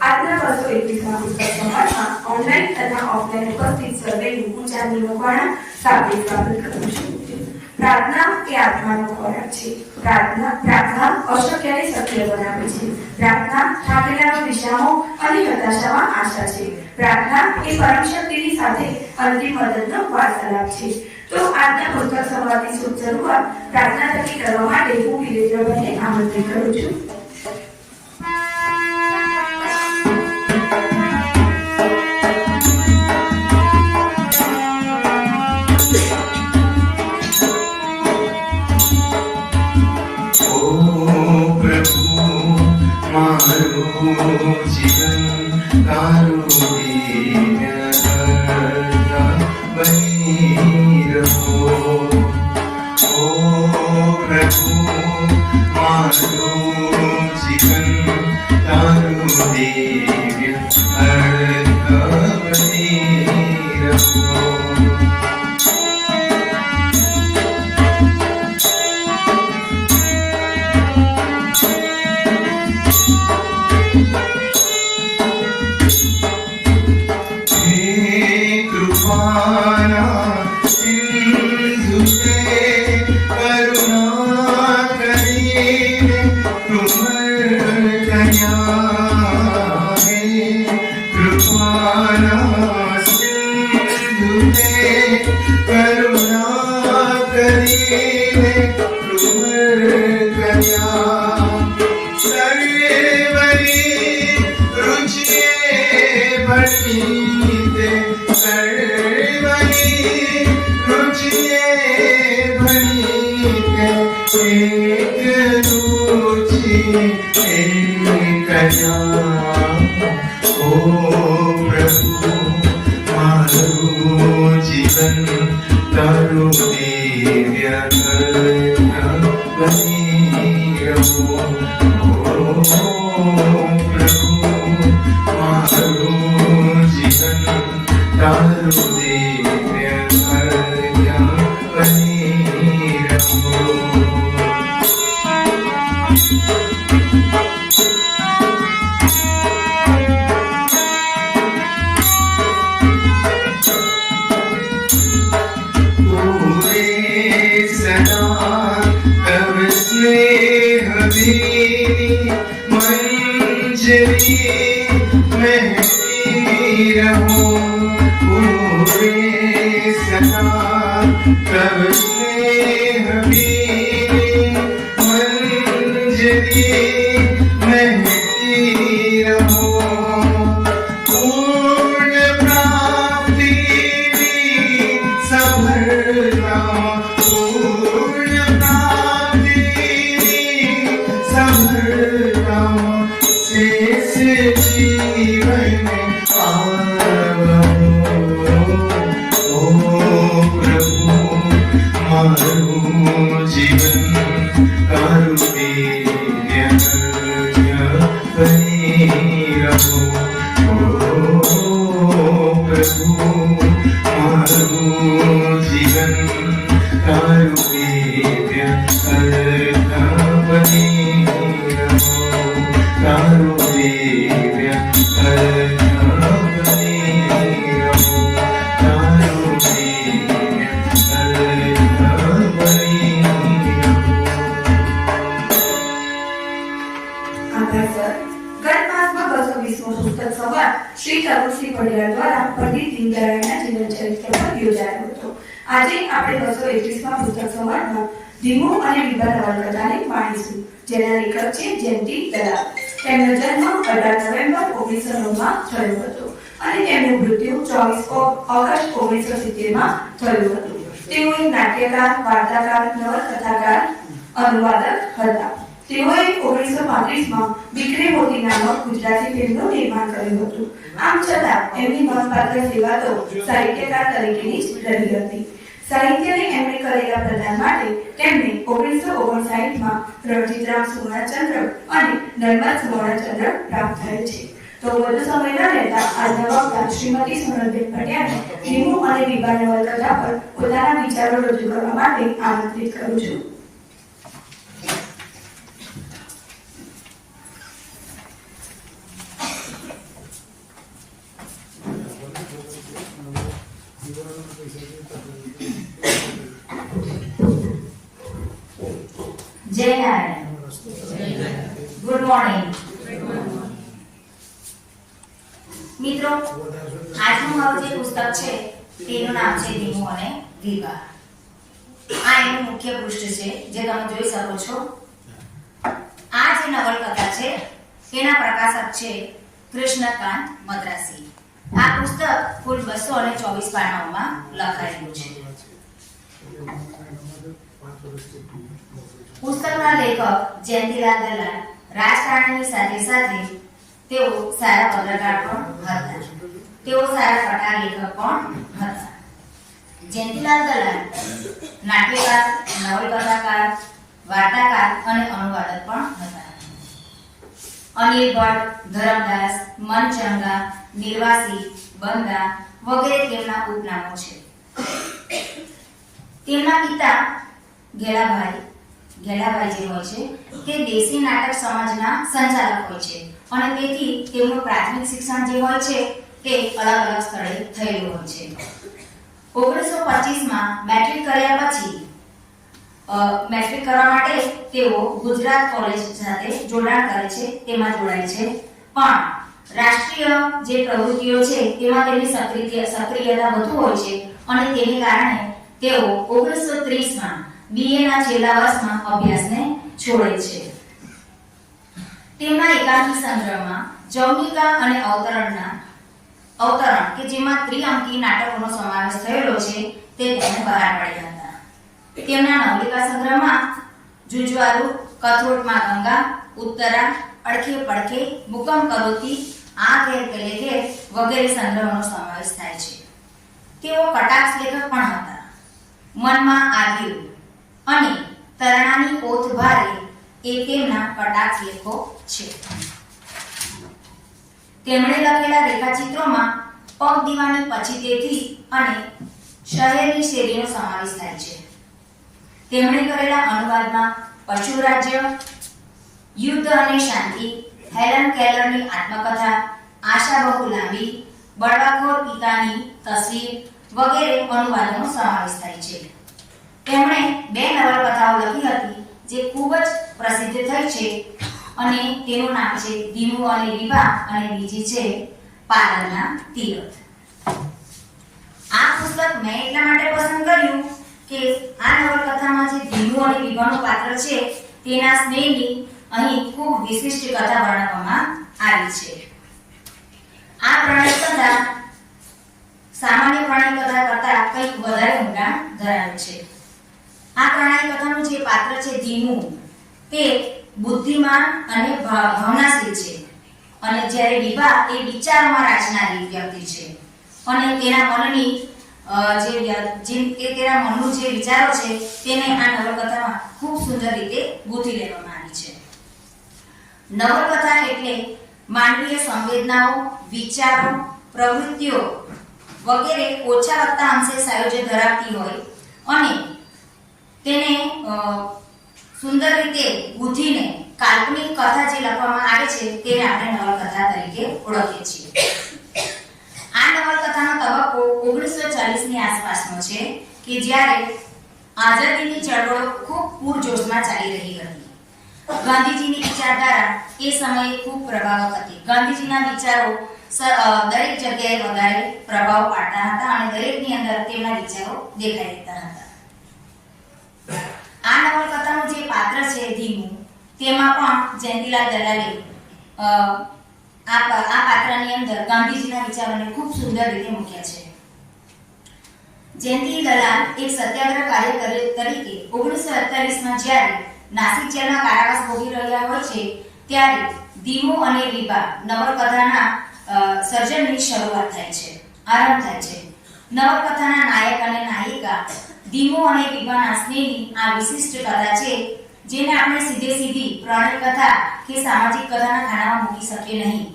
આજના 221માં પુસ્તક સંવાદમાં ઓનલાઈન તથા ઓફલાઈન ઉપસ્થિત સર્વેનું હું જાની મકવાણા સાબિત કરું છું. પ્રાર્થના એ આત્માનો ખોરાક છે. પ્રાર્થના અશક્યને શક્ય બનાવે છે. પ્રાર્થના થાકેલાનો વિશ્રામો અને હતાશામાં આશા છે. પ્રાર્થના એ પરમ શક્તિની સાથે અંતિમ મદદનો વાર્તાલાપ છે. તો આજના પુસ્તક સંવાદની શુભ શરૂઆત પ્રાર્થના થકી કરવા માટે હું વિરેન્દ્રભાઈને આમંત્રિત કરું છું. जीवन बनी रहो ओ प्रभु मारो जीवन तारो दिव्य बनी रहो. जीवन तारो दिव्य बनी रहो प्रभु मारो जीवन तारो दिव्य बनी रहो. रहो पूरे सदा तब स्नेह मेरे मंजरी महकी रहो. पूर्ण प्राप्ति सफलता पूर्ण प्राप्ति सफलता शेष जीवन जीवन तारो दिव्य बनी रहो प्रभु मारो जीवन तारो दिव्य बनी रहो तारो दिव्य बनी रहो तारो दिव्य શ્રી તરુણસિંહ પડિયાર દ્વારા પંડિત દીનદયાળના જીવન ચરિત્ર પર યોજાયો હતો. આજે આપણે 221માં પુસ્તક સંવાદમાં ધીમુ અને વિભા નવલકથાને માણીશું, જેના લેખક છે જયંતી દલાલ. તેમનો જન્મ 18 નવેમ્બર 1909માં થયો હતો અને તેમનું મૃત્યુ 24 ઓગસ્ટ 1970માં થયું હતું. તેઓ એક નાટ્યકાર, વાર્તાકાર, નવલકથાકાર, અનુવાદક હતા. તેઓએ 1935માં બીકરે મોતી નામક ગુજરાતી ફિલ્મનું નિર્માણ કર્યું હતું. આમ છતાં એમની નોંધપાત્ર સેવા તો સાહિત્યકાર તરીકેની જ રહી હતી. સાહિત્યને એમણે કરેલા પ્રદાન માટે તેમને 1959માં રણજીતરામ સુવર્ણચંદ્ર અને નર્મદ સુવર્ણચંદ્ર પ્રાપ્ત થયેલ છે. તો વધુ સમય ન લેતા આજના વક્તા શ્રીમતી સોનલબેન પટિયાને ધીમુ અને વિભા નવલકથા પર પોતાના વિચારો રજૂ કરવા માટે આમંત્રિત કરું છું. જય નારાયણ. ગુડ મોર્નિંગ મિત્રો. આજનું મારું જે પુસ્તક છે તેનું નામ છે ધીમુ અને વિભા. આ એનું મુખ્ય પૃષ્ઠ છે જે તમે જોઈ શકો છો. આ જે નવલકથા છે તેના પ્રકાશક છે કૃષ્ણકાંત મદ્રાસી. આ પુસ્તક કુલ 224 પાનાઓમાં લખાયેલું છે. પુસ્તકના લેખક જયંતીલાલ દલાલ રાજકારણની સાથે સાથે તેઓ સારા પત્રકાર પણ હતા. તેઓ સારા કથા લેખક પણ હતા. જયંતીલાલ દલાલ નાટ્યકાર, નવલકથાકાર, વાર્તાકાર અને અનુવાદક પણ હતા. અનિલ ભટ્ટ, ધરમદાસ, મનચંગા, નિર્વાસી, બંદા વગેરે તેમના ઉપનામો છે. તેમના પિતા ગેલાભાઈ જે હોય છે તે દેશી નાટક સમાજના સંચાલક હોય છે અને તેથી તેમનું પ્રાથમિક શિક્ષણ જે હોય છે તે અલગ અલગ સ્થળે થયેલું હોય છે. 1925માં મેટ્રિક કર્યા પછી મેટ્રિક કરવા માટે તેઓ ગુજરાત કોલેજ સાથે જોડાણ કરે છે, તેમાં જોડાય છે. પણ રાષ્ટ્રીય જે પ્રવૃત્તિઓ છે તેમાં તેમની સક્રિયતા વધુ હોય છે અને તેને કારણે તેઓ 1930માં BA ના છેલ્લા વર્ષમાં અભ્યાસને છોડે છે. તેમના એકાંકી સંગ્રહમાં જૌનિકા અને અવતરણ કે જેમાં ત્રિઅંકી નાટકોનો સમાવેશ થયેલો છે તે તેમણે બહાર પાડ્યા હતા. તેમના નવલિકા સંગ્રહમાં જુજવારું, કથરોટમાં ગંગા, ઉત્તરા, અડખે પડખે, મુકમ કરોતી, આ ઘેર પેલે ઘેર વગેરે સંગ્રહોનો સમાવેશ થાય છે. તેઓ કટાક્ષ લેખક પણ હતા. મનમાં આવ્યું અને તરણાની ઓથ ભારે એ તેમના કટાક્ષ લેખો છે. તેમણે લખેલા રેખાચિત્રોમાં પગ દીવાની પછી તેથી અને શહેરની શેરીનો સમાવેશ થાય છે. તેમણે કરેલા અનુવાદમાં પશુ રાજ્ય, યુદ્ધ અને શાંતિ, હેલન કેલરની આત્મકથા, આશા બહુ લાંબી, બળવાખોર પિતાની તસવીર વગેરે અનુવાદોનો સમાવેશ થાય છે. તેમણે 2 નવલકથાઓ લખી હતી જે ખૂબ જ પ્રસિદ્ધ થઈ છે અને તેનું નામ છે ધીમુ અને વિભા અને બીજી છે પારલના તીરથ. આ પુસ્તક મેં એટલા માટે પસંદ કર્યું કે આ નવલકથામાં જે ધીમુ અને વિભાનું પાત્ર છે તેના સ્નેહની અહીં ખૂબ વિશિષ્ટ કથા વર્ણવવામાં આવી છે. આ પ્રણય કથા સામાન્ય પ્રણય કથા કરતાં કંઈક વધારે ઊંડાણ ધરાવે છે. આ પ્રણય કથાનું જે પાત્ર છે ધીમુ તે બુદ્ધિમાન અને ભાવનાશીલ છે અને જ્યારે વિભા એ વિચારોમાં રાચનારી વ્યક્તિ છે અને તેના મનની તેના મનનું જે વિચારો છે તેને આ નવલકથામાં ખૂબ સુંદર રીતે ગૂંથી લેવામાં આવી છે. નવલકથા એટલે માનવીય સંવેદનાઓ, વિચારો, પ્રવૃત્તિઓ વગેરે ઓછા વત્તા અંશે સાયુજ્ય ધરાવતી હોય અને તેને સુંદર રીતે ગૂંથીને કાલ્પનિક કથા જે લખવામાં આવે છે તેને આપણે નવલકથા તરીકે ઓળખીએ છીએ. આ નવલકથાનો તબક્કો 1940 ની આસપાસનો છે કે જ્યારે આઝાદીની ચળવળ ખૂબ પૂરજોશમાં ચાલી રહી હતી. ગાંધીજીની વિચારધારા એ સમયે ખૂબ પ્રભાવક હતી. ગાંધીજીના વિચારો દરેક જગ્યાએ વધારે પ્રભાવ પાડતા હતા અને દરેકની અંદર તેમના વિચારો દેખાઈ દેતા હતા. આ નવલકથાનું જે પાત્ર છે ધીમુ તેમાં પણ જયંતીલાલ દલાલે આ પાત્રની અંદર ગાંધીજીના વિચારોને ખૂબ સુંદર રીતે મૂક્યા છે. જયંતી દલાલ એક સત્યાગ્રહ કાર્યકર તરીકે 1948માં જ્યારે નાસિક જેલમાં કારાવાસ ભોગવી રહ્યા હોય છે ત્યારે ધીમુ અને વિભા નવલકથાના સર્જનની શરૂઆત થાય છે, આરંભ થાય છે. નવલકથાના નાયક અને નાયિકા ધીમુ અને વિભાના સ્નેહની આ વિશિષ્ટ કથા છે જેને આપણે સીધી પ્રણય કથા કે સામાજિક કથાના ખાનામાં મૂકી શકીએ નહીં,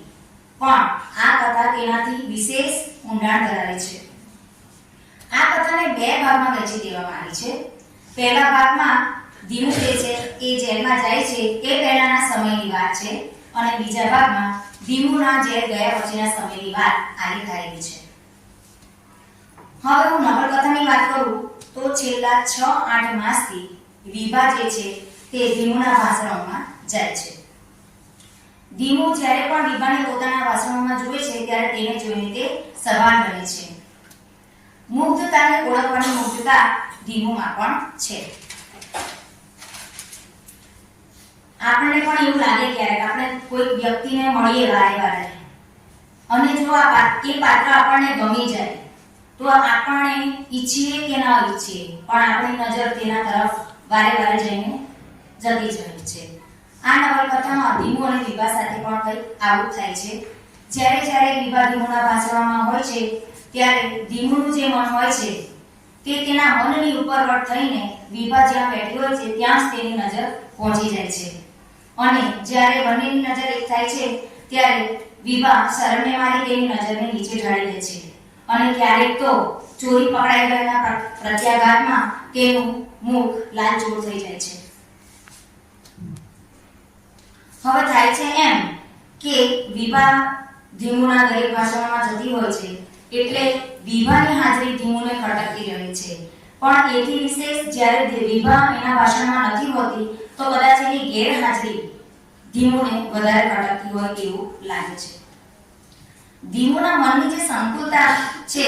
પણ આ કથા તેનાથી વિશેષ ઊંડાણ ધરાવે છે. આ કથાને 2 ભાગમાં વહેંચી દેવામાં આવી છે. પહેલા ભાગમાં ધીમુ જે છે એ જેલમાં જાય છે તે પહેલાના સમયની વાત છે અને બીજા ભાગમાં ધીમુના જેલ ગયા પછીના સમયની વાત આલેખાયેલી છે. હવે હું નવલકથાની વાત કરું તો છેલ્લા 6-8 માસથી વિભા જે છે તે ધીમુના ભાષણોમાં જાય છે. ધીમુ જ્યારે પણ વિભાને પોતાના ભાષણોમાં જુએ છે ત્યારે તેને જોઈને તે સભાન બને છે. મુગ્ધતાને ઓળખવાની મુગ્ધતા ધીમુમાં પણ છે. આપણને પણ એવું લાગે ક્યારેક આપણે કોઈ વ્યક્તિને મળીએ વારે વારે અને જો એ પાત્ર આપણને ગમી જાય તો આપણે ઈચ્છીએ કે ન ઈચ્છીએ પણ આપણી નજર તેના તરફ વારે વારે જઈને જતી જ રહે છે. આ નવલકથામાં ધીમુ અને વિભા સાથે પણ કંઈક આવું થાય છે. જ્યારે જ્યારે વિભા ધીમુના ભાષણમાં હોય છે ત્યારે ધીમુનું જે મન હોય છે તે તેના મનની ઉપર વટ થઈને વિભા જ્યાં બેઠી હોય છે ત્યાં જ તેની નજર પહોંચી જાય છે અને જ્યારે બંનેની નજર એક થાય છે ત્યારે વિભા શરમને મારી તેની નજરને નીચે ઢાળી દે છે અને ક્યારેક તો ચોરી પકડાઈ ગયેલા પ્રત્યાઘાતમાં તેનું મુખ લાલચોળ થઈ જાય છે. હવે થાય છે એમ કે વિભા ધીમુના દરેક ભાષણમાં જતી હોય છે એટલે વિભાની હાજરી ધીમુને ખટકતી રહે છે. પણ એથી વિશેષ જ્યારે વિભા એના ભાષણમાં નથી હોતી તો કદાચ એની ગેરહાજરી ધીમુને વધારે ખટકતી હોય એવું લાગે છે. ધીમુના મનની જે સંકુલતા છે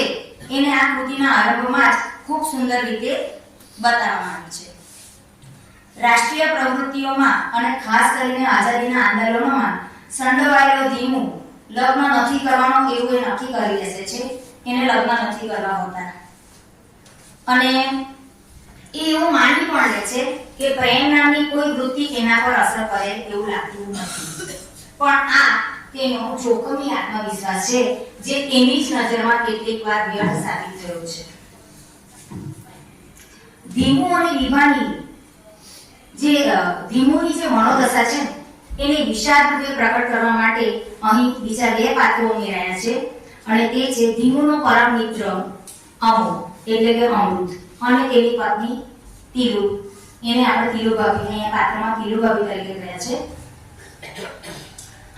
એને આ કૃતિના આરંભમાં જ ખૂબ સુંદર રીતે બતાવવામાં આવી છે. રાષ્ટ્રીય પ્રવૃત્તિઓમાં અને ખાસ કરીને આઝાદીના આંદોલનોમાં સંડોવાયેલો ધીમુ લગ્ન નથી કરવાનો એવું એ નક્કી કરી લેશે છે. એને લગ્ન નથી કરવા હોતા અને એ એવું માની પણ લે છે કે પ્રેમ નામની કોઈ વૃત્તિ એના પર અસર કરે એવું લાગતું નથી. પણ આ તેનો જોખમી આત્મવિશ્વાસ છે જે તેની જ નજરમાં કેટલીક વાર વ્યર્થ સાબિત થયો છે. ધીમુ અને વિભાની ધીમુની જે મનોદશા છે એને વિષાદ રૂપે પ્રકટ કરવા માટે અહીં બીજા બે પાત્રો ઉમેરાયા છે અને તે છે ધીમુનો પરમ મિત્ર અમો એટલે કે અમૃત અને તેની પત્ની તીલુ. એને આપણે તીલુ ભાભી અહીંયા પાત્રમાં તીલુ ભાભી તરીકે કહ્યા છે.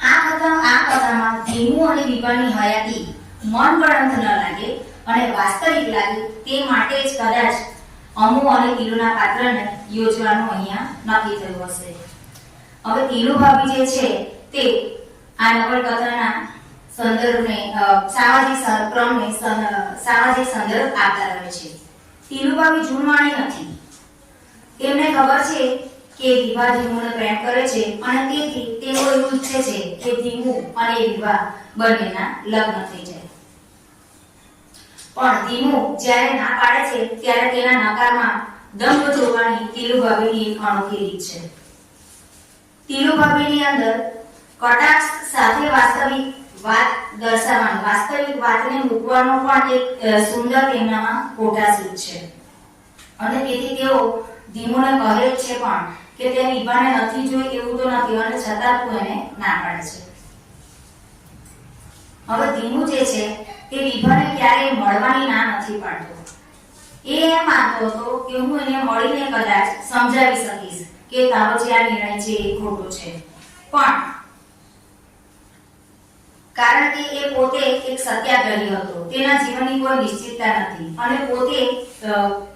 આ કથામાં ધીમુ અને વિભાની હયાતી મનગળંત ન લાગે અને વાસ્તવિક લાગે તે માટે જ કદાચ અમુ અને તીલુના પાત્રને યોજવાનું અહીંયા નક્કી થયું હશે. હવે તીલુ ભાભી જે છે તે આ નવલકથાના સંદર્ભને સામાજિક સંદર્ભ આપતા રહે છે. તીલુ ભાભી જૂનવાણી નથી. તેમને ખબર છે કે વિભા ધીમુને પ્રેમ કરે છે અને તેથી તેઓ એવું ઈચ્છે છે કે ધીમુ અને વિભા બંનેના લગ્ન થઈ જાય. પણ ધીમુ જ્યારે ના પાડે છે ત્યારે તેના નકારમાં દંભ જોવાની તીલુ ભાભીની એક અનોખી રીત છે. તીલુ ભાભીની અંદર કટાક્ષ સાથે વાસ્તવિક વાત દર્શાવવાની, વાસ્તવિક વાતને મૂકવાનો પણ એક સુંદર તેમનામાં કોટાસૂટ છે અને તેથી તેઓ ધીમુને કહે છે પણ કે તે વિભાને નથી જોઈ એવું તો નથી અને છતાં તું એને ના પાડે છે. હવે ધીમુ જે છે તે વિભાને ક્યારેય મળવાની ના નથી પાડતો. એ એમ માનતો હતો કે હું એને મળીને કદાચ સમજાવી શકીશ કે તારો જે આ નિર્ણય છે એ ખોટો છે. પણ કારણ કે એ પોતે એક સત્યાગ્રહી હતો, તેના જીવનની કોઈ નિશ્ચિતતા નથી અને પોતે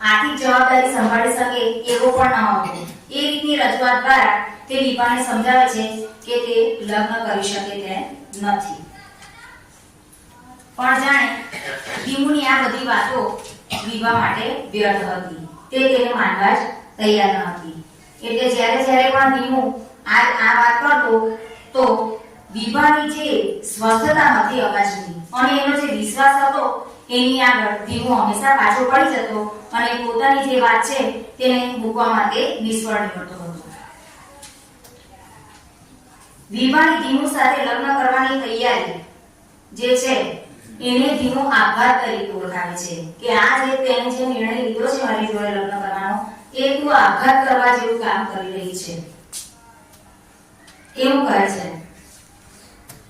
આર્થિક જવાબદારી સંભાળી શકે એવો પણ ન હતો. એ રીતની રજૂઆત દ્વારા તે વિભાને સમજાવે છે કે તે લગ્ન કરી શકે તેમ નથી. પણ જાણે ધીમુની આ બધી વાતો વિભા માટે વ્યર્થ હતી. તે તેને માનવા જ તૈયાર ન હતી. એટલે જ્યારે પણ ધીમુ આ વાત કરતો તો વિભાની જે સ્વસ્થતા હતી અવાજની અને એનો જે વિશ્વાસ હતો એની આગળ ધીમુ હંમેશા પાછો પડી જતો અને પોતાની જે વાત છે તેને મૂકવા માટે નિષ્ફળ નીવડતો હતો. વિભાની ધીમુ સાથે લગ્ન કરવાની તૈયારી જે છે એને ધીમુ આઘાત તરીકે ઓળખાવે છે કે આ જે તેને જે નિર્ણય લીધો છે મારી જોડે લગ્ન કરવાનો એ તું આઘાત કરવા જેવું કામ કરી રહી છે એવું કહે છે.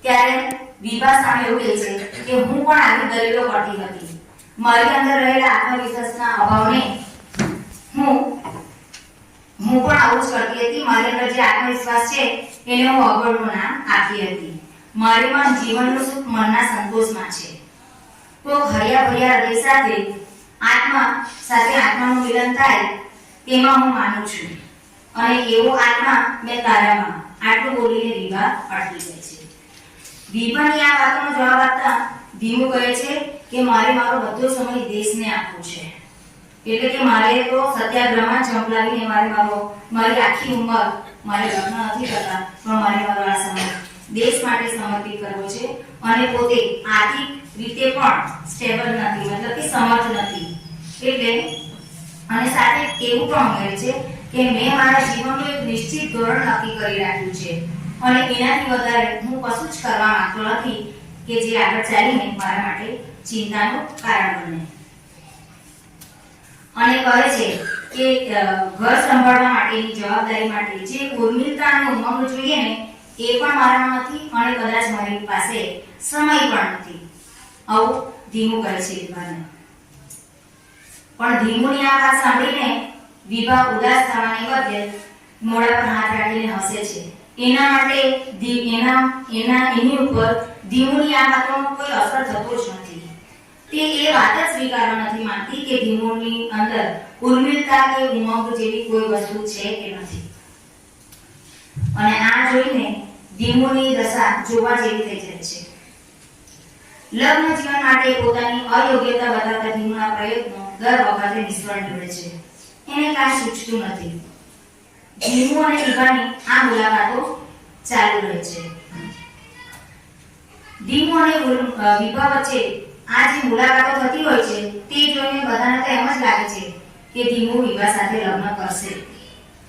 ત્યારે વિભા સામે એવું કહે છે કે હું પણ આવી દલીલો કરતી હતી. મારી અંદર રહેલા આત્મવિશ્વાસના અભાવને હું પણ આવું જ કરતી હતી. મારી અંદર જે આત્મવિશ્વાસ છે એને હું અવગણનું નામ આપી હતી. મારે પણ જીવનનું સુખ મનના સંતોષમાં છે. તો હરિયા ભર્યા હૃદય સાથે આત્માનું મિલન થાય તેમાં હું માનું છું. અને એવો આત્મા મેં તારામાં, આટલું બોલીને વિભા અટકી જાય છે. વિભાની આ વાતનો જવાબ આપતા ધીમુ કહે છે કે મારે મારો બધો સમય દેશને આપવો છે. એટલે કે મારે તો સત્યાગ્રહમાં જંપ લાવીને મારી આખી ઉંમર મારે લગ્ન નથી કરતા, પણ મારે મારો આ સમય દેશ માટે સમર્પિત કરવો છે. અને પોતે આર્થિક રીતે પણ સ્ટેબલ નથી, મતલબ કે સમર્થ નથી. એટલે અને સાથે એવું પણ ઉમેરે છે કે મેં મારા જીવનનું એક નિશ્ચિત ધોરણ નક્કી કરી રાખ્યું છે અને એનાથી વધારે હું કશું જ કરવા માંગતો નથી કે જે આગળ ચાલીને મારા માટે ચિંતાનું કારણ બને. અને કહે છે કે ઘર સંભાળવા માટેની જવાબદારી માટે જે ઉર્મિલતા અને ઉમંગ જોઈએ ને એ પણ મારામાં નથી અને કદાચ મારી પાસે સમય પણ નથી. આવું ધીમુ કહે છે વિભાને. પણ ધીમુની આ વાત સાંભળીને વિભા ઉદાસ થવાને બદલે મોઢા પર હાથ રાખીને હસે છે. એના માટે એની ઉપર ધીમુની આ વાતનો કોઈ અસર થતો જ નથી. તે એ વાત જ સ્વીકારવા નથી માંગતી કે ધીમુની અંદર ઉર્મિલતા કે ઉમંગ જેવી કોઈ વસ્તુ છે કે નથી. અને આ જોઈને ધીમુની દશા જોવા જેવી થઈ જાય છે. લગ્ન જીવન માટે પોતાની અયોગ્યતા બતાવતા ધીમુના પ્રયત્નો દર વખતે નિષ્ફળ નીવડે છે. એને કાંઈ સૂચતું નથી. ધીમુ અને વિભાની આ મુલાકાતો ચાલુ રહે છે. ધીમુ અને વિભા વચ્ચે આ જે મુલાકાતો થતી હોય છે તે જોઈને બધાને તો એમ જ લાગે છે કે ધીમુ વિભા સાથે લગ્ન કરશે.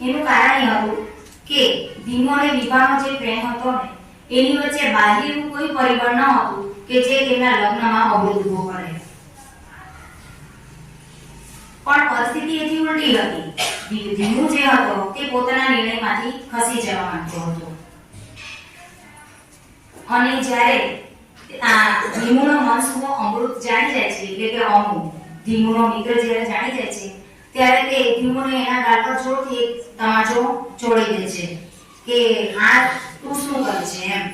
એનું કારણ એ હતું કે ધીમુ અને વિભાનો જે પ્રેમ હતો ને એની વચ્ચે બાહ્ય એવું કોઈ પરિબળ ન હતું કે જે તેમના લગ્નમાં અવરોધ ઊભો કરે. પણ પરિસ્થિતિ એથી ઉલટી હતી. ધીમુ જે હતો તે પોતાના નિર્ણયમાંથી ખસી જવા માંગતો હતો. અને જ્યારે ધીમુનો મનસુખો અમૃત જાણી જાય છે, એટલે કે અમુ ધીમુનો મિત્ર જ્યારે જાણી જાય છે ત્યારે તે ધીમુને એના ગાલ પર જોરથી એક તમાચો ચોડી દે છે કે આ તું શું કરે છે એમ.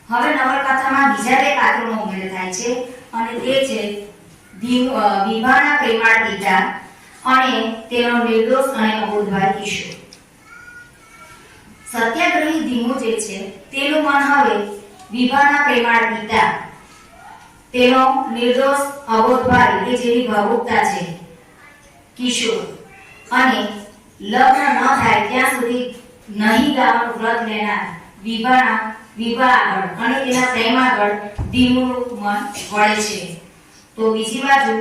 હવે નવલકથામાં બીજા બે પાત્રોનો ઉમેરો થાય છે અને તે છે વિભાના પ્રેમાળ પિતા અને તેનો નિર્દોષ અને અબોધ ભાઈ કિશોર. સત્યાગ્રહી ધીમુ જે છે તેનું મન હવે વિભાના પ્રેમાળ પિતા, તેનો નિર્દોષ અબોધ ભાઈ કે જેવી ભાવુકતા છે કિશોર, અને લગ્ન ન થાય ત્યાં સુધી નહીં ગાવાનું વ્રત લેનાર વિભા આગળ અને તેના પ્રેમ આગળ ધીમુનું મન વળે છે. તો બીજી બાજુ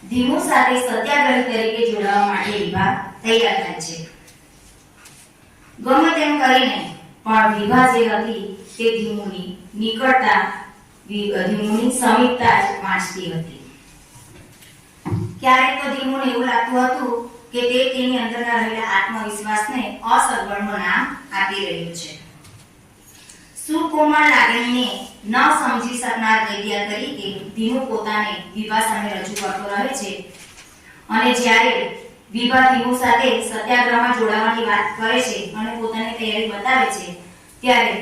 ધીમુ સાથે સત્યાગ્રહી તરીકે જોડાવા માટે વિભા તૈયાર થાય છે. ગમે તેમ કરીને પણ વિભા જે હતી તે ધીમુની નિકટતા, ધીમુની સમીપતા જ વાંચતી હતી. ક્યારેક તો ધીમુને એવું લાગતું હતું કે તે તેની અંદરના રહેલા આત્મવિશ્વાસને અસગવડનું નામ આપી રહ્યું છે. સુકોમળ લાગણીને ન સમજી શકનાર વૈદ્ય તરીકે ધીમુ પોતાને વિભા સામે રજૂ કરતો રહે છે. અને જ્યારે વિભા ધીમુ સાથે સત્યાગ્રહમાં જોડાવાની વાત કરે છે અને પોતાની તૈયારી બતાવે છે ત્યારે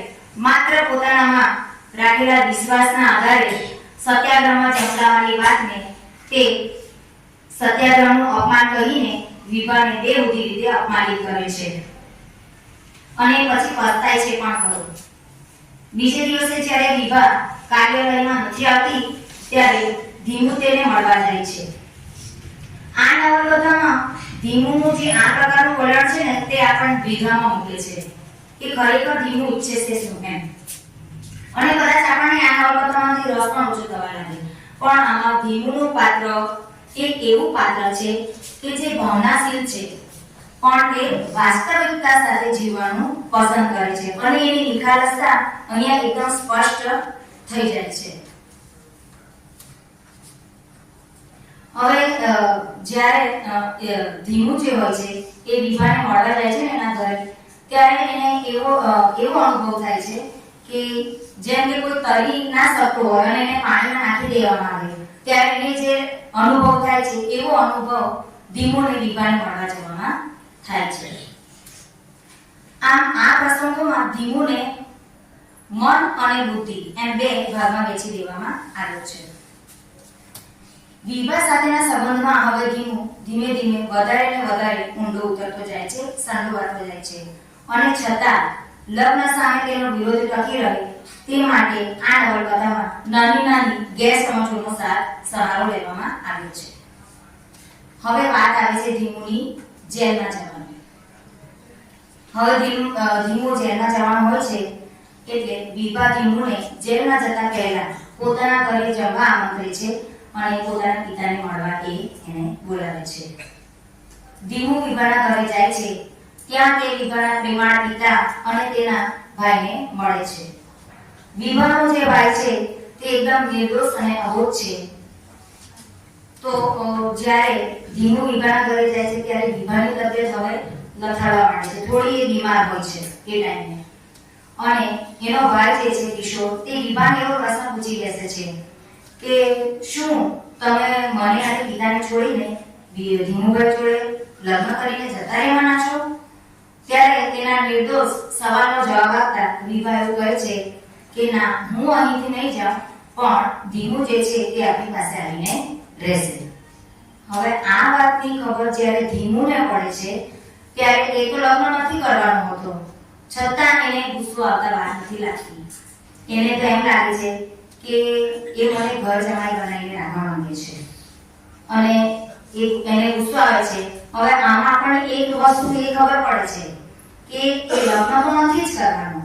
માત્ર પોતાનામાં રાખેલા વિશ્વાસના આધારે સત્યાગ્રહમાં જોડાવાની વાતને તે સત્યાગ્રહનું અપમાન કહીને વિભાને બેહુદી રીતે અપમાનિત કરે છે અને પછી પસ્તાય છે પણ ખરો. બીજે દિવસે જ્યારે વિભા કાર્યાલયમાં નથી આવતી ત્યારે ધીમુ તેને મળવા જાય છે. આ નવલકથામાં ધીમુનું જે આ પ્રકારનું વલણ છે ને તે આપણને દ્વિધામાં મૂકે છે કે ખરેખર ધીમુ ઈચ્છે છે શું એમ. અને કદાચ આપણને આ નવલકથામાંથી રસ પણ ઓછો થવા લાગે. પણ આમાં ધીમુનું પાત્ર એક એવું પાત્ર છે કે જે ભાવનાશીલ છે પણ તે વાસ્તવિકતા સાથે જીવવાનું પસંદ કરે છે અને એની નિખાલસતા અહીંયા એકદમ સ્પષ્ટ થઈ જાય છે. હવે જ્યારે ધીમુ જે હોય છે એ વિભાને મળવા જાય છે ને એના ઘરે ત્યારે એને એવો અનુભવ થાય છે કે જેમ કે કોઈ તરી ના શકતો હોય અને એને પાણીમાં નાખી દેવામાં આવે ત્યારે એને જે અનુભવ થાય છે એવો અનુભવ ધીમુને વિભાને મળવા જવામાં થાય છે. આમ આ પ્રસંગોમાં ધીમુને મન અને બુદ્ધિ એમ બે ભાગમાં વહેંચી દેવામાં આવ્યો છે. વિવાહ સાથેના સંબંધમાં હવે ધીમે ધીમે વધારે ને વધારે ઊંડો ઉતરતો જાય છે, સંડોવાતો જાય છે અને છતાં લગ્ન સામે તેનો વિરોધ ટકી રહે તે માટે આ નવલકથામાં નાની ગેરસમજોનો સહારો લેવામાં આવ્યો છે. હવે વાત આવે છે ધીમુની જેલમાં જવાની. હવે ધીમુ જેલમાં જવાનું હોય છે એટલે વિભા ધીમુને જેલમાં જતા પહેલા પોતાના ઘરે જમવા આમંત્રે છે અને પોતાના પિતાને મળવા એને બોલાવે છે. ધીમુ વિભાના ઘરે જાય છે. ત્યાં તે વિભાના પ્રેમાળ પિતા અને તેના ભાઈને મળે છે. વિભાનો જે ભાઈ છે તે એકદમ નિર્દોષ અને અબોધ છે. તો જ્યારે ધીમુ વિભાના ઘરે જાય છે ત્યારે વિભાની તબિયત હવે લથાડવા માંડે છે. થોડી એ બીમાર હોય છે એ ટાઈમે. અને એનો ભાઈ જે છે કિશોર તે વિભાને એવો પ્રશ્ન પૂછી બેસે છે કે શું તમે મને અને પિતાને છોડીને ધીમુભાઈ જોડે લગ્ન કરીને જતા રહેવાના છો? ત્યારે તેના નિર્દોષ સવાલનો જવાબ આપતા વિભા એવું કહે છે કે ના, હું અહીંથી નહીં જાઉં, પણ ધીમુ જે છે તે આપણી પાસે આવીને રહેશે. હવે આ વાતની ખબર જ્યારે ધીમુને પડે છે ત્યારે એ તો લગ્ન નથી કરવાનો હતો, છતાં એને ગુસ્સો આવતા વાર નથી લાગતી. એને તો એમ લાગે છે કે એ મને ઘર જમાઈ બનાવીને રાખવા માંગે છે અને એને ગુસ્સો આવે છે. હવે આમાં આપણને એક વસ્તુ એ ખબર પડે છે કે એ લગ્ન તો નથી જ કરવાનો,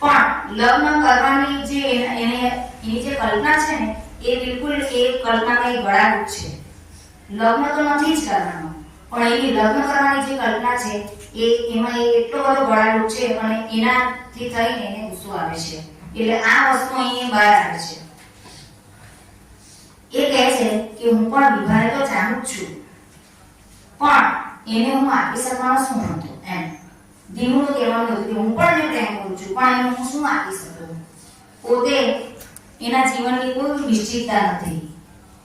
પણ લગ્ન કરવાની જે એની જે કલ્પના છે ને એ બિલકુલ એ કલ્પનામાં એક ગળાડૂબ છે. લગ્ન તો નથી જ કરવાનો, પણ એની લગ્ન કરવાની જે કલ્પના છે એમાં એટલો બધો ગળાડૂબ છે અને એનાથી થઈને એને ગુસ્સો આવે છે. એટલે આ વસ્તુ અહીં બહાર આવે છે. એ કહે છે કે હું પણ વિભાને તો જાણું જ છું, પણ એને હું આપી શકવાનો શું હતો એમ. ધીમુનું કહેવાનું હતું કે હું પણ એને પ્રેમ કરું છું, પણ એને હું શું આપી શકું? પોતે એના જીવનની કોઈ નિશ્ચિતતા નથી.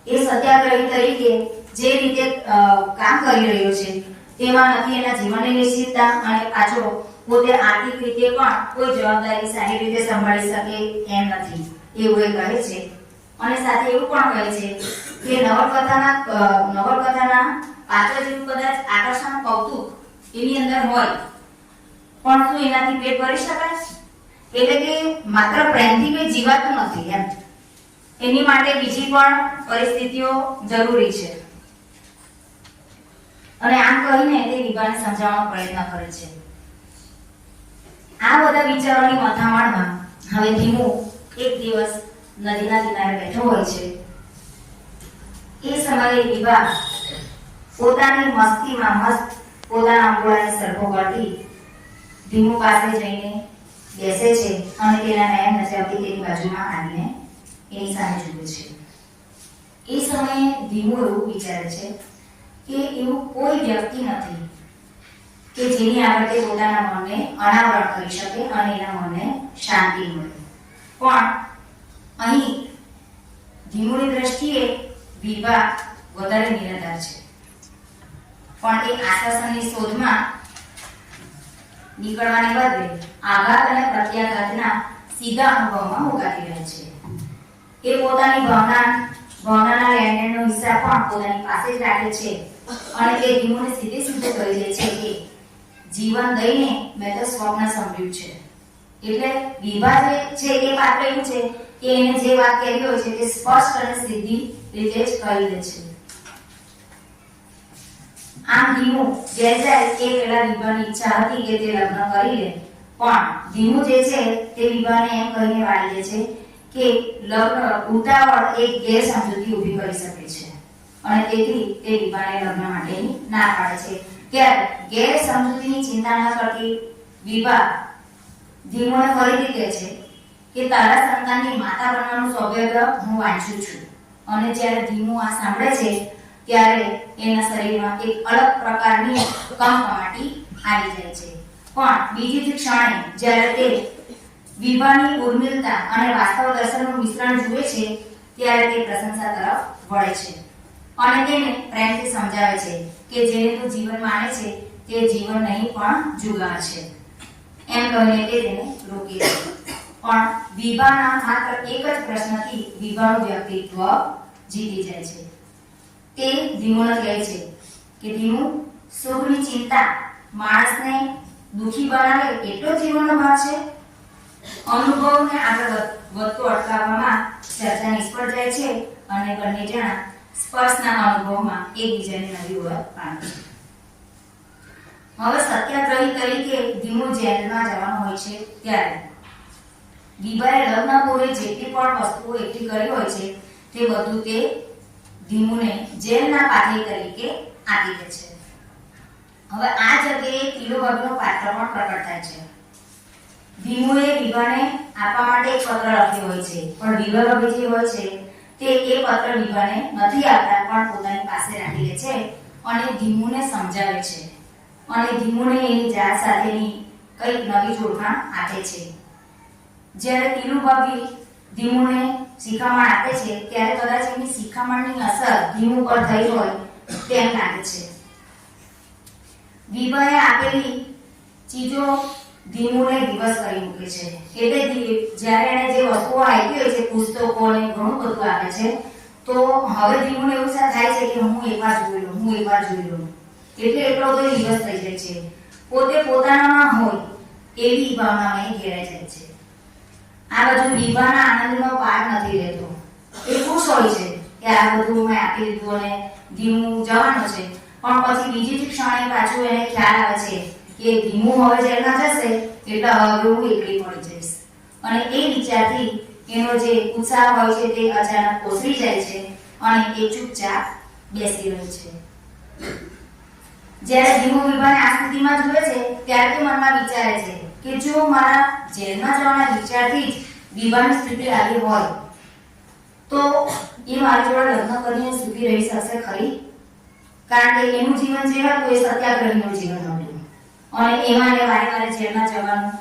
એ સત્યાગ્રહી તરીકે જે રીતે કામ કરી રહ્યો છે તેમાં નથી એના જીવનની નિશ્ચિતતા, અને પાછો પોતે આર્થિક રીતે પણ કોઈ જવાબદારી સારી રીતે સંભાળી શકે એમ નથી એવું એ કહે છે. અને સાથે એવું પણ કહે છે કે નવલકથાના પાત્ર જેવું કદાચ આકર્ષણ, કૌતુક એની અંદર હોય, પણ શું એનાથી પેટ ભરી શકાય? એટલે કે માત્ર પ્રેમથી કંઈ જીવાતું નથી એમ. એની માટે બીજી પણ પરિસ્થિતિઓ જરૂરી છે. અને આમ કહીને તે વિભાને સમજાવવાનો પ્રયત્ન કરે છે. આ બધા વિચારોની મથામણમાં હવે ધીમુ એક દિવસ નદીના કિનારે બેઠો હોય છે. એ સમયે વિભા પોતાની મસ્તીમાં મસ્ત પોતાના અંગોળાને સરખો કરતી ધીમુ પાસે જઈને બેસે છે અને તેના નયન નચાવતી તેની બાજુમાં આવીને એની સામે જુએ છે. એ સમયે ધીમુ એવું વિચારે છે કે એવું કોઈ વ્યક્તિ નથી કે જેની આગળ તે પોતાના મનને અનાવરણ કરી શકે અને એના મનને શાંતિ મળે. પણ અહીં ધીમુની દ્રષ્ટિએ વિભા વધારે નિરાધાર છે, પણ એ આશ્વાસનની શોધમાં નીકળવાને બદલે આઘાત અને પ્રત્યાઘાતના સીધા અનુભવમાં મુકાતી રહે છે. એ પોતાની ભાવનાના લેણદેણનો હિસાબ પણ પોતાની પાસે જ રાખે છે અને તે ધીમુને સીધે સીધું કહી દે છે કે જીવન દઈને મેં તો સ્વપ્ન સમજ્યું છે. એટલે વિભા જે છે એ પાત્ર એવું છે કે એને જે વાત કહેવી હોય છે તે સ્પષ્ટ અને સીધી રીતે જ કહી દે છે. આમ ધીમુ જે જાય એ પેલા વિભાની ઈચ્છા હતી કે તે લગ્ન કરી લે, પણ ધીમુ જે છે તે વિભાને એમ કહીને વાળી દે છે કે લગ્ન ઉતાવળ એક ગેરસમજૂતી ઊભી કરી શકે છે અને તેથી તે વિભાને લગ્ન માટેની ના પાડે છે. ત્યારે ગેરસમજૂતીની ચિંતા ન કરતી વિભા ધીમુને ફરીથી કહે છે કે તારા સંતાનની માતા બનવાનું સૌભાગ્ય હું વાંચું છું. અને જ્યારે ધીમુ આ સાંભળે છે ત્યારે એના શરીરમાં એક અલગ પ્રકારની કમકમાટી આવી જાય છે. પણ બીજી જ ક્ષણે જ્યારે તે વિભાની ઉર્મિલતા અને વાસ્તવ દર્શનનું મિશ્રણ જુએ છે ત્યારે તે પ્રશંસા તરફ વળે છે અને તેને પ્રેમથી સમજાવે છે કે જેને તું જીવન માને છે તે જીવન નહીં પણ જુગાર છે એમ કહીને તે તેને રોકી દે. પણ વિભાના માત્ર એક જ પ્રશ્નથી વિભાનું વ્યક્તિત્વ જીતી જાય છે. તે ધીમુને કહે છે કે ધીમુ, સુખની ચિંતા માણસને દુઃખી બનાવે એટલો જીવનનો ભાગ છે. અનુભવને આગળ વધતો અટકાવવામાં ચર્ચા નિષ્ફળ જાય છે અને બંને જણા સ્પર્શના અનુભવમાં એકબીજાની નવી ઓળખ પામે છે. હવે સત્યાગ્રહી તરીકે ધીમુ જેલમાં જવાનું હોય છે ત્યારે વિભાએ લગ્ન પૂર્વે જેટલી પણ વસ્તુઓ એકઠી કરી હોય છે તે બધું તે ધીમુને જેલના પાથરી તરીકે આપી દે છે. હવે આ જગ્યાએ તિલોભાભીનું પાત્ર પણ પ્રકટ થાય છે. ધીમુએ વિભાને આપવા માટે એક પત્ર લખ્યો હોય છે, પણ વિભાભાભી જે હોય છે તે એ પત્ર વિભાને નથી આપતા, પણ પોતાની પાસે રાખી લે છે અને ધીમુને સમજાવે છે અને ધીમુને એની જાત સાથેની કંઈક નવી જોડખાણ આપે છે. જ્યારે તિલુભાભી ધીમુને શિખામણ આપે છે ત્યારે કદાચ એની શિખામણની અસર ધીમુ પર થઈ હોય તેમ લાગે છે. વિભાએ આપેલી ચીજો ધીમુને દિવસ કરી મૂકે છે. એટલે જ્યારે એને જે વસ્તુઓ આપી હોય છે, પુસ્તકો ને ઘણું બધું આપે છે, તો હવે ધીમુને એવું થાય છે કે હું એકવાર જોઈ લઉં. એટલે એટલો બધો દિવસ થઈ જાય છે. પોતે પોતાના ન હોય એવી ભાવનામાં ઘેરાઈ જાય છે. આ બધું વિવાહના આનંદનો પાર નથી રહેતો. એ ખુશ હોય છે કે આ બધું મેં આપી દીધું અને ધીમુ જવાનું છે, પણ પછી બીજી જ ક્ષણે પાછું એને ખ્યાલ આવે છે કે ધીમુ હવે જેલમાં જશે એટલે હવે હું એકલી પડી જઈશ. અને એ વિચારથી એનો જે ઉત્સાહ હોય છે તે અચાનક ઓસરી જાય છે અને એ ચૂપચાપ બેસી રહે છે. જ્યારે ધીમુ વિભાને આ સ્થિતિમાં જુએ છે ત્યારે તે મનમાં વિચારે છે કે જો મારા જેલમાં જવાના વિચારથી જ વિવાહની સ્થિતિ આવી હોય તો એ મારી જોડે લગ્ન કરીને સુખી રહી શકશે ખરી? કારણ કે એનું જીવન જે હતું એ સત્યાગ્રહીનું જીવન હતું અને એમાં એ વારે વારે જેલમાં જવાનું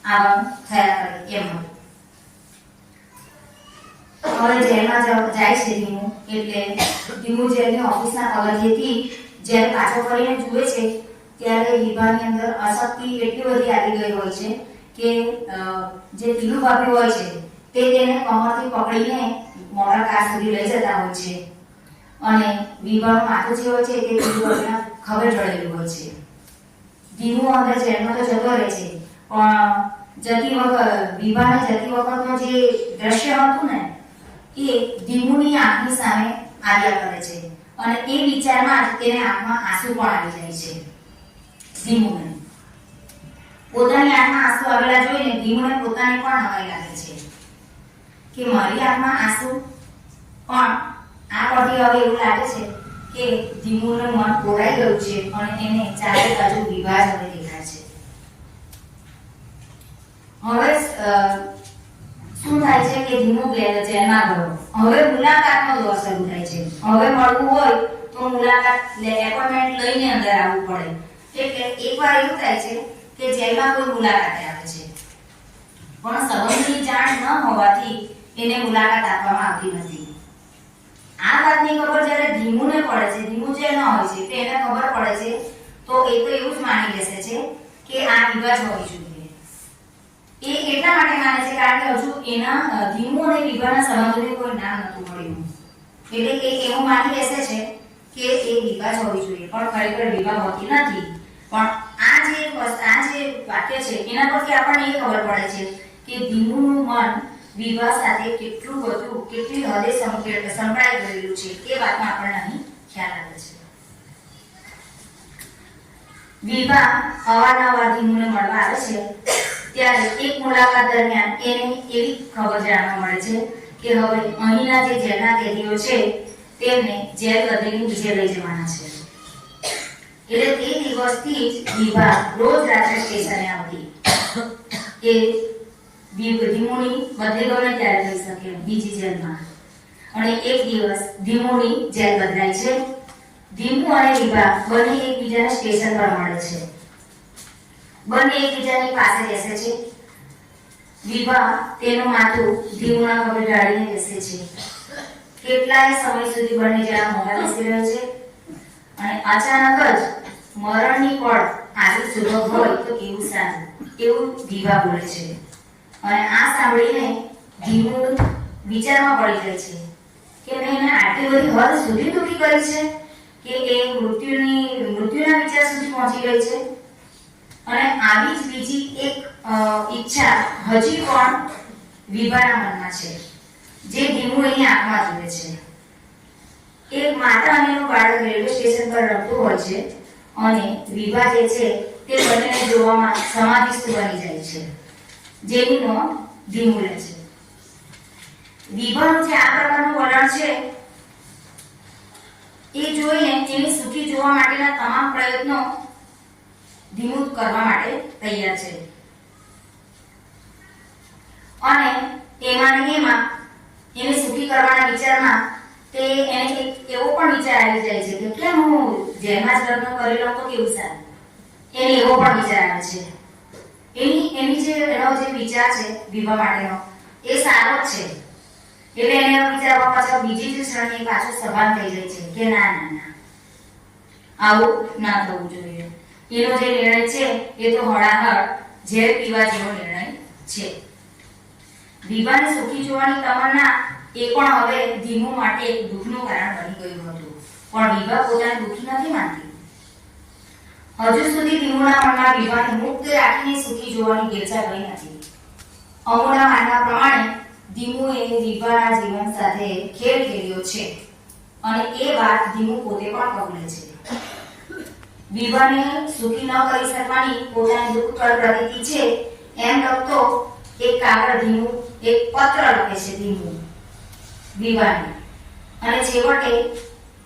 આવવાનું થયા કરે એમ હતું. હવે જેલમાં જાય છે ધીમુ, એટલે ધીમુ જેલની ઓફિસના પગથિયેથી જ્યારે પાછો ફરીને જુએ છે ત્યારે વિભાની અંદર અશક્તિ એટલી બધી આવી ગઈ હોય છે કે જે તિલુભાભી હોય છે તે તેને કમરથી પકડીને મોટા કાર સુધી લઈ જતા હોય છે અને વિભાનું માથું જે હોય છે તે તિલુભાભીના ખભે ચડેલું હોય છે. ધીમુ અંદર જેલમાં તો જતો રહે છે, પણ વિભાને જતી વખતનું જે દ્રશ્ય હતું ને એ ધીમુની આંખની સામે આવ્યા કરે છે અને એ વિચારમાં જ તેને આંખમાં આંસુ પણ આવી જાય છે. ધીમુને પોતાની આંખમાં આંસુ આવેલા જોઈને ધીમુને પોતાને પણ નવાઈ લાગે છે કે મારી આંખમાં આંસુ, પણ આ પરથી હવે એવું લાગે છે કે ધીમુનું મન કોરાઈ ગયું છે અને એને ચારે બાજુ વિવાહ હવે દેખાય છે. હવે શું થાય છે કે ધીમુ જેલમાં ગયો. હવે મુલાકાતનો દોર શરૂ થાય છે. હવે મળવું હોય તો મુલાકાત એપોઇન્ટમેન્ટ લઈને અંદર આવવું પડે. એટલે એકવાર એવું થાય છે કે જેલમાં કોઈ મુલાકાતે આવે છે, પણ સંબંધની જાણ ન હોવાથી એને મુલાકાત આપવામાં આવતી નથી. આ વાતની ખબર જ્યારે ધીમુને પડે છે, ધીમુ જેલ ન હોય છે તો એને ખબર પડે છે, તો એ તો એવું જ માની બેસે છે કે આ વિવાહ જ હોવી જોઈએ. એ એટલા માટે માને છે કારણ કે હજુ એના ધીમુ અને વિવાહના સંબંધોને કોઈ નામ નહોતું મળ્યું. એટલે એ એવું માની બેસે છે કે એ વિવાહ જ હોવી જોઈએ, પણ ખરેખર વિવાહ હોતી નથી. પણ આ જે વાક્ય છે એના પરથી આપણને એ ખબર પડે છે કે ધીમુનું મન વિવાહ સાથે કેટલી હદે સંકળાઈ ગયેલું છે એ વાતનો આપણને અહીં ખ્યાલ આવે છે. વિવાહ અવારનવાર ધીમુને મળવા આવે છે ત્યારે એક મુલાકાત દરમિયાન એને એવી ખબર જાણવા મળે છે કે હવે અહીંના જે જેલના કેદીઓ છે તેમને જેલ બદલીને બીજે લઈ જવાના છે. એટલે તે દિવસથી જ વિવાહ રોજ રાત્રે સ્ટેશને આવતી કે ધીમુની બદલી ગમે ત્યારે થઈ શકે બીજી જેલમાં. અને એક દિવસ ધીમુની જેલ બદલાય છે. ધીમુ અને વિવાહ બંને એકબીજાના સ્ટેશન પર મળે છે. બંને એકબીજાની પાસે બેસે છે. વિવાહ તેનું માથું ધીમુના ખભે ઢાળીને બેસે છે. કેટલાય સમય સુધી બંને જણા મોઢા બેસી રહે છે અને અચાનક જ મરણની પળ આવી સુલભ હોય તો કેવું સારું એવું વિવાહ બોલે છે. અને આ સાંભળીને ધીમુ વિચારમાં પડી જાય છે કે મેં એને આટલી બધી હદ સુધી દુઃખી કરી છે કે એ મૃત્યુના વિચાર સુધી પહોંચી ગઈ છે. અને આવી જ બીજી એક ઈચ્છા હજી પણ વિભાના મનમાં છે, જે ધીમુ એની આંખમાં જુએ છે. એક માતા અને એનું બાળક રેલવે સ્ટેશન પર રમતું હોય છે અને વિભા જે છે તે બંનેને જોવામાં સમાધિસ્થ બની જાય છે, જેની નોંધ ધીમુ લે છે. વિભાનું જે આ પ્રકારનું વલણ છે એ જોઈને એની સુખી જોવા માટેના તમામ પ્રયત્નો ધીમુ કરવા માટે તૈયાર છે. અને એમાં એને સુખી કરવાના વિચારમાં તે એને એક એવો પણ વિચાર આવી જાય છે કે કેમ હું જેલમાં જ લગ્ન કરી લઉં તો કેવું સારું. એને એવો પણ વિચાર આવે છે. એનો જે વિચાર છે વિવાહ માટેનો એ સારો જ છે. એટલે એને વિચારવા પાછળ બીજી જ ક્ષણે પાછો સભાન થઈ જાય છે કે ના ના ના, આવું ના થવું જોઈએ. એનો જે નિર્ણય છે એ તો હળાહળ ઝેર પીવા જેવો નિર્ણય છે. વિવાહને સુખી જોવાની તમન્ના એ પણ હવે ધીમુ માટે એક દુઃખનું કારણ બની ગયું હતું. પણ વિવાહ પોતાને દુઃખી નથી માનતી. હજુ સુધી ધીમુના મનમાં વિવાહને મુક્ત રાખીને સુખી જોવાની ઈચ્છા કરી નથી. અમુના માનવા પ્રમાણે ધીમુએ વિવાહના જીવન સાથે ખેલ ખેલ્યો છે અને એ વાત ધીમુ પોતે પણ કબૂલે છે. વિવાહને સુખી ન કરી શકવાની પોતાની દુઃખપ્રદ પ્રતીતિ છે એમ લખતો એક કાગળ ધીમુ એક પત્ર લખે છે ધીમુ વિવાહને. અને છેવટે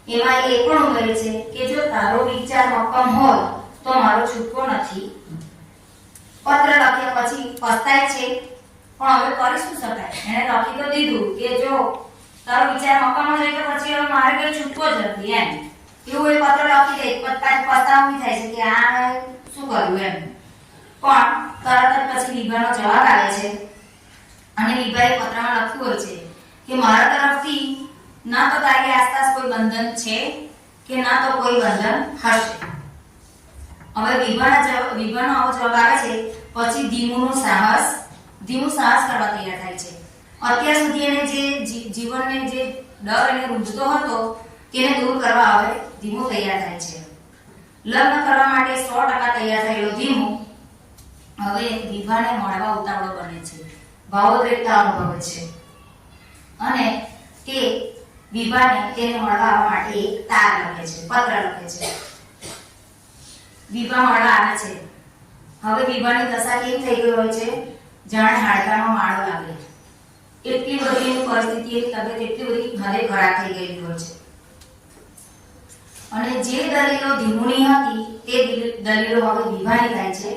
એમાં એ પણ ઉમેરે છે કે જો તારો વિચાર મક્કમ હોય તો મારો છૂટકો નથી. પત્ર લખ્યા પછી પસ્તાય છે, પણ હવે કરી શું શકાય? એને લખી તો દીધું કે જો તારો વિચાર મક્કમ હોય તો પછી હવે મારે કઈ છૂટકો જ નથી એમ. એવું એ પત્ર લખી દે, પસ્તાવું થાય છે કે આ શું કર્યું એમ. પણ તરત જ પછી વિભાનો જવાબ આવે છે અને વિભાએ પત્રમાં લખ્યું હોય છે કે મારા તરફથી ના તો તારી આસપાસ કોઈ બંધન છે કે ના તો કોઈ બંધન હશે. હવે વિભાનો આવો જવાબ આવે છે પછી ધીમુ સાહસ કરવા તૈયાર થાય છે. અત્યાર સુધી એને જે જીવનને જે ડર એને રૂંધતો હતો તેને દૂર કરવા હવે ધીમુ તૈયાર થાય છે. લગ્ન કરવા માટે 100% તૈયાર થયેલો ધીમુ હવે વિભાને મળવા ઉતાવળો બને છે, ભાવોદ્વેગતા અનુભવે છે અને તે વિભાને તેને મળવા આવવા માટે એક તાર લખે છે, પત્ર લખે છે. વિભા મળવા આવે છે. હવે વિભાની દશા કેવી થઈ ગઈ હોય છે જાણે હાડકાનો માળો લાગે. એટલી બધી એની પરિસ્થિતિ, એની તબિયત એટલી બધી હદે ખરાબ થઈ ગયેલી હોય છે. અને જે દલીલો ધીમુની હતી તે દલીલો હવે વિભાની થાય છે.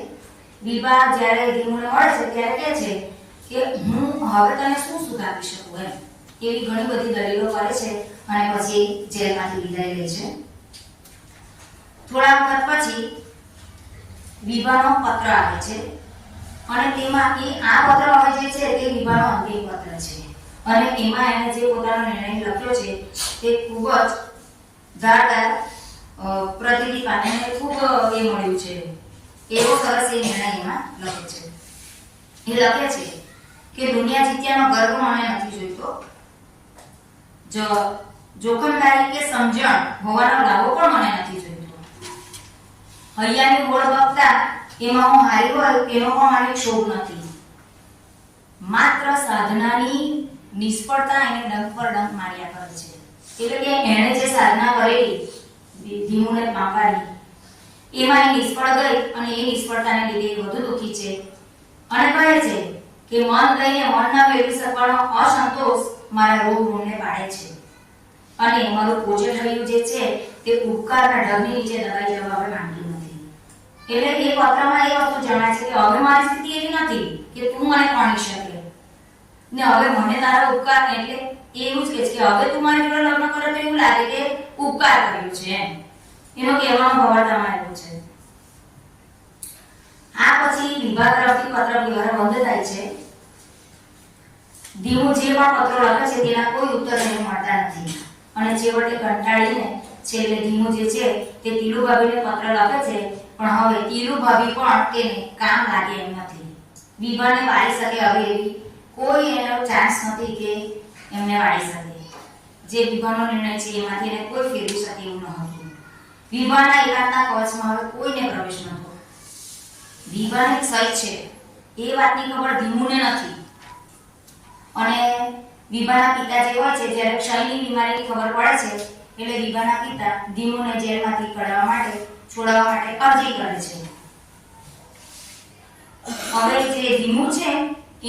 વિભા જ્યારે ધીમુને મળે છે ત્યારે કહે છે કે હું હવે તને શું સુખ આપી શકું એમ. એવી ઘણી બધી દલીલો કરે છે અને પછી જેલમાંથી વિદાય લે છે. થોડા વખત પછી વિભાનો પત્ર આવે છે અને તેમાં આ પત્ર હવે જે છે તે વિભાનો અંતિમ પત્ર છે અને એમાં એને જે પોતાનો નિર્ણય લખ્યો છે તે ખૂબ જ ધારદાર પ્રતિનિધિ પાને ખૂબ એ મળ્યું છે. એવો સરસ એ નિર્ણય એમાં લખે છે. એ લખે છે કે દુનિયા જીત્યાનો ગર્વ મને નથી જોઈતો. જોખમદારી કે સમજણ હોવાનો લાભો પણ મને નથી જોઈતો. હૈયાની ગોળ બગતા એમાં હું હારી હોય એનો પણ મને ક્ષોભ નથી. માત્ર સાધનાની નિષ્ફળતા એને ડંખ પર ડંખ માર્યા કરે છે. એટલે કે એણે જે સાધના કરેલી ધીમુને પાપાડી એમાં એ નિષ્ફળ ગઈ અને એ નિષ્ફળતાને લીધે વધુ દુઃખી છે અને કહે છે કે મન લઈને મન ન મેળવી શકવાનો અસંતોષ મારા રોમને પાડે છે અને મારું પોજેઠરિયું જે છે તે ઉપકારના ઢગની નીચે દબાઈ જવા હવે માંગતી નથી. એટલે એ પત્રમાં એ વસ્તુ જણાય છે કે હવે મારી સ્થિતિ એવી નથી કે તું મને પાણી શકે ને હવે મને તારા ઉપકાર એટલે એવું જ કે હવે તું મારી જોડે લગ્ન કરે તો એવું લાગે કે ઉપકાર કર્યો છે એમ. એનો કહેવાનો ભાવાર્થમાં આવ્યો છે. આ પછી વિભા તરફથી પત્ર વ્યવહાર બંધ થાય છે. ધીમુ જે પણ પત્રો લખે છે તેના કોઈ ઉત્તર એને મળતા નથી અને છેવટે કંટાળીને છેલ્લે ધીમુ જે છે તે તીલુ ભાભીને પત્ર લખે છે પણ હવે તીલુ ભાભી પણ તેને કામ લાગે એમ નથી. વિભાને વાળી શકે હવે એવી કોઈ એનો ચાન્સ નથી કે એમને વાળી શકે. જે વિભાનો નિર્ણય છે એમાંથી એને કોઈ ફેરવી શકે એવું ન હતું. વિભાના એકાંતના કવચમાં હવે કોઈને પ્રવેશ નહોતો. વિભાને ક્ષય છે એ વાતની ખબર ધીમુને નથી. અને વિભાના પિતા જે હોય છે જ્યારે ક્ષયની બીમારીની ખબર પડે છે એટલે વિભાના પિતા ધીમુને જેલમાંથી છોડાવવા માટે અરજી કરે છે. હવે જે ધીમુ છે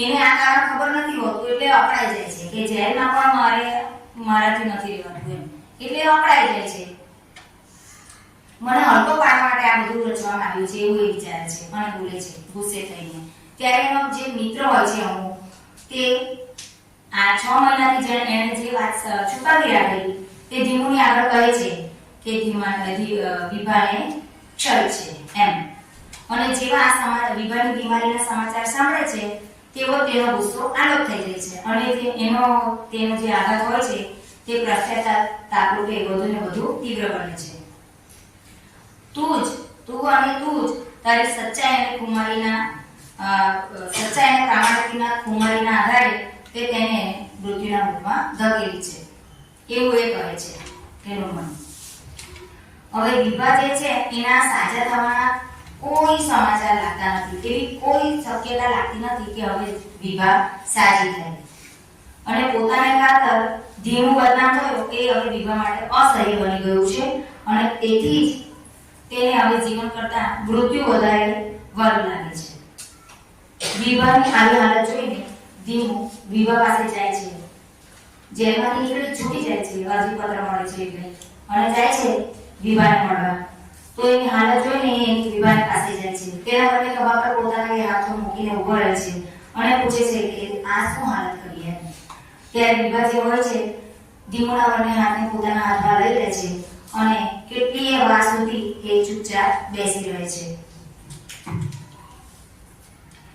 એને આ કારણ ખબર નથી હોતું એટલે અકળાઈ જાય છે કે જેલમાં પણ મારાથી નથી રહેવાતું એમ, એટલે અકળાઈ જાય છે. મને હલકો પાડવા માટે આ બધું રચવામાં આવ્યું છે એવું એ વિચારે છે અને બોલે છે ગુસ્સે થઈને. ત્યારે એનો જે મિત્ર હોય છે અમુક, તે આ 6 મહિનાથી જેણે એને જે વાત છુપાવી રાખેલી તે ધીમુની આગળ કહે છે કે વિભાને ક્ષય છે એમ. અને જેવા આ વિભાની બીમારીના સમાચાર સાંભળે છે તેવો તેનો ગુસ્સો આલોપ થઈ જાય છે અને તેનો જે આઘાત હોય છે તે પશ્ચાતાપ રૂપે વધુને વધુ તીવ્ર બને છે. તું અને તારી સચ્ચાઈ અને પ્રામાણિકતાના ખુમારીના આધારે તે તેને મૃત્યુના મુખમાં ધકેલી છે એવું એ કહે છે તેનું મન. હવે વિભા જે છે એના સાજા થવાના કોઈ સમાચાર લાગતા નથી. એવી કોઈ શક્યતા લાગતી નથી કે હવે વિભા સાજી થાય. અને પોતાને ખાતર ધીમું બદનામ થયો એ હવે વિભા માટે અસહ્ય બની ગયું છે અને તેથી જ તેને હવે જીવન કરતા મૃત્યુ વધારે વર લાગે છે. વિભાની આવી હાલત જોઈને ધીમુ વિભા પાસે જાય છે. જેલમાંથી નીકળી છૂટી જાય છે, અરજીપત્ર મળે છે એટલે, અને જાય છે વિભાને મળવા. તો એની હાલત જોઈને એની વિભાની પાસે જાય છે. તેના બંને ખભા પર પોતાના હાથો મૂકીને ઉભો રહે છે અને પૂછે છે કે આ શું હાલત કરી એમ. ત્યારે વિભા જે હોય છે ધીમુના બંને હાથને પોતાના હાથમાં લઈ લે છે અને કેટલીય વાર સુધી એ ચૂપચાપ બેસી રહે છે.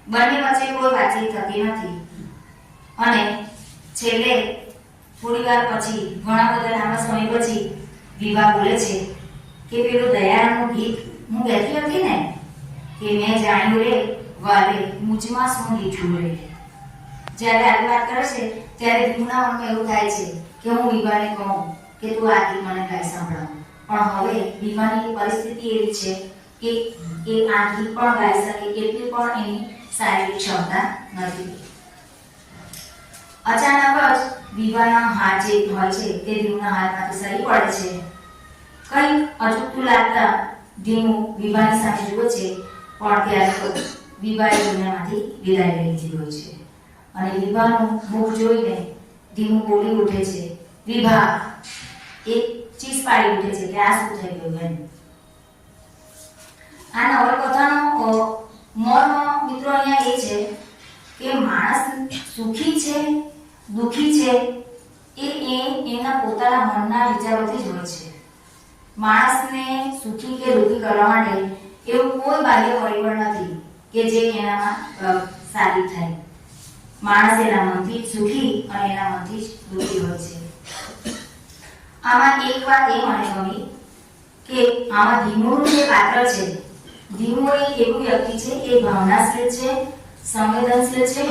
બંને વચ્ચે કોઈ વાતચીત થતી નથી અને છેલ્લે થોડી વાર પછી, ઘણા બધા લાંબા સમય પછી વિભા બોલે છે કે પેલું દયાળનું ગીત હું ગાતી હતી ને કે મેં જાણ્યું રે વાલે મુજમાં શું લીઠું રે. જ્યારે આવી વાત કરે છે ત્યારે ધીમુના મનમાં એવું થાય છે કે હું વિભાને કહું કે તું આ ગીત મને ગાઈ સંભળાવ. પણ હવે વિભાની પરિસ્થિતિ એવી છે કે એ આ ગીત પણ ગાઈ શકે એટલી પણ એની શારીરિક ક્ષમતા નથી. અચાનક જ વિભાના હાથ જે હોય છે તે ધીમુના હાથમાંથી સરી પડે છે. કંઈક અજુગતું લાગતા ધીમુ વિભાની સામે જુએ છે પણ ત્યારે વિભાએ દુનિયામાંથી વિદાય લઈ લીધી હોય છે. અને વિભાનું મુખ જોઈને ધીમુ બોલી ઉઠે છે, વિભા. એક ચીસ પાડી ઉઠે છે કે આ શું થઈ ગયું એમ. આ નવલકથાનો મર્મ મિત્રો અહીંયા એ છે કે માણસ સુખી છે દુઃખી છે એ એના પોતાના મનના વિચારોથી જ હોય છે. માણસને સુખી કે દુઃખી કરવા માટે એવું કોઈ બાહ્ય પરિબળ નથી કે જે એનામાં સાબિત થાય. માણસ એના મનથી સુખી અને એના મનથી જ દુઃખી હોય છે. આમાં એક વાત એ મને ગમી કે આમાં ધીમુનું જે પાત્ર છે, ધીમુ એક એવું વ્યક્તિ છે કે ભાવનાશીલ છે, સંવેદનશીલ છે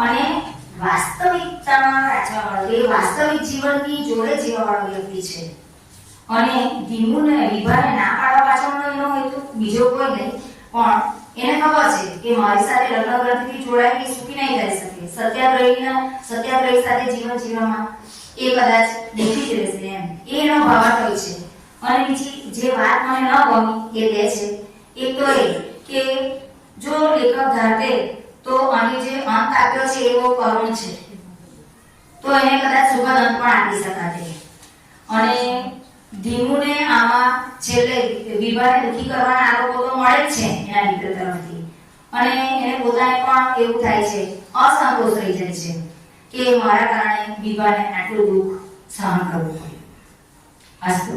અને વાસ્તવિકતામાં વાંચવાવાળો, એ વાસ્તવિક જીવનની જોડે જીવવાવાળો વ્યક્તિ છે. અને ધીમુને વિભાને ના પાડવા પાછળનો એનો હેતુ બીજો કોઈ નહીં, પણ એને ખબર છે કે મારી સાથે લગ્ન ગ્રંથિથી જોડાયેલી સુખી નહીં થઈ શકે. સત્યાગ્રહી સાથે જીવન જીવવામાં એ કદાચ દેખી જ રહેશે એમ, એ એનો ભાવાર્થ હોય છે. અને બીજી જે વાત મને ન ગમી એ તે છે, એક તો એ કે જો લેખક ધારતે તો અહીં જે અંત આપ્યો છે એવો કરુણ છે તો એને કદાચ સુખદ અંત પણ આપી શકાતે. અને ધીમુને આમાં છેલ્લે વિભાને દુઃખી કરવાના આરોપો તો મળે જ છે એના મિત્ર તરફથી, અને એને પોતાને પણ એવું થાય છે, અસંતોષ રહી જાય છે કે મારા કારણે વિભાને આટલું દુઃખ સહન કરવું પડ્યું. અસ્તુ.